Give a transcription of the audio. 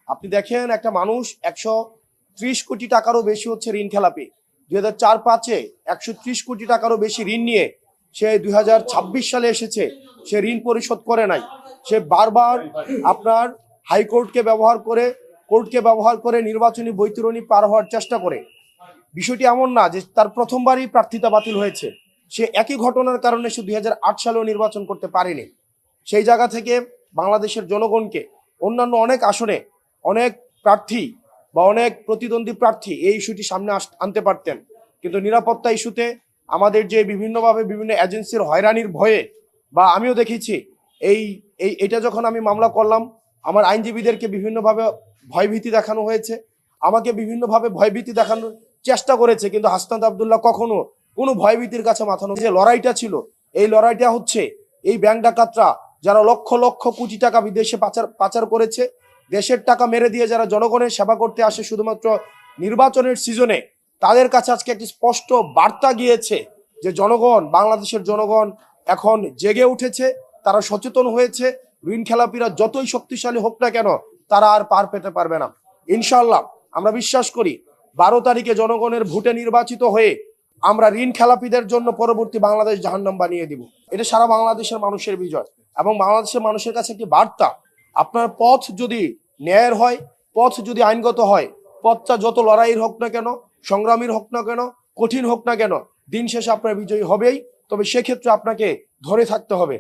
আপনি দেখেন একটা মানুষ 130 কোটি টাকারও বেশি হচ্ছে ঋণ খেলাপি। 2004-05 130 কোটি টাকারও বেশি ঋণ নিয়ে সে 2026 সালে এসেছে, সে ঋণ পরিশোধ করে নাই। সে বারবার আপনার হাইকোর্টকে ব্যবহার করে নির্বাচনী বৈতরণী পার হওয়ার চেষ্টা করে। বিষয়টি এমন না যে তার প্রথমবারই প্রার্থিতা বাতিল হয়েছে, সে একই ঘটনার কারণে সে 2008 সালেও নির্বাচন করতে পারেনি। সেই জায়গা থেকে বাংলাদেশের জনগণকে অন্যান্য অনেক আসনে অনেক প্রার্থী বা অনেক প্রতিদ্বন্দ্বী প্রার্থী এই ইস্যুটি সামনে আনতে পারতেন, কিন্তু নিরাপত্তা ইস্যুতে আমাদের যে বিভিন্নভাবে বিভিন্ন এজেন্সির হয়রানির ভয়ে, বা আমিও দেখেছি এটা যখন আমি মামলা করলাম আমার আইনজীবীদেরকে বিভিন্নভাবে ভয়ভীতি দেখানো হয়েছে, আমাকে বিভিন্নভাবে ভয়ভীতি দেখানোর চেষ্টা করেছে, কিন্তু হাসনাত আবদুল্লাহ কখনো কোনো ভয়ভীতির কাছে মাথা নত। যে লড়াইটা ছিল, এই লড়াইটা হচ্ছে এই ব্যাংক ডাকাতরা যারা লক্ষ লক্ষ কোটি টাকা বিদেশে পাচার করেছে, দেশের টাকা মেরে দিয়ে যারা জনগণের সেবা করতে আসে শুধুমাত্র নির্বাচনের সিজনে, তাদের কাছে আজকে একটি স্পষ্ট বার্তা গিয়েছে যে বাংলাদেশের জনগণ এখন জেগে উঠেছে, তারা সচেতন হয়েছে। ঋণ খেলাপিরা যতই শক্তিশালী হোক না কেন, তারা আর পার পেতে পারবে না। ইনশাআল্লাহ আমরা বিশ্বাস করি 12 তারিখে জনগণের ভোটে নির্বাচিত হয়ে আমরা ঋণ খেলাপিদের জন্য পরবর্তী বাংলাদেশ জাহান্নাম বানিয়ে দিব। এটা সারা বাংলাদেশের মানুষের বিজয় এবং বাংলাদেশের মানুষের কাছে একটি বার্তা। আপনার পথ যদি ন্যায়ের হয়, পথ যদি আইনগত হয়, পথটা যত লড়াইয়ের হোক না কেন, সংগ্রামীর হোক না কেন, কঠিন হোক না কেন, দিন শেষে আপনার বিজয়ী হবেই। তবে সেক্ষেত্রে আপনাকে ধরে থাকতে হবে।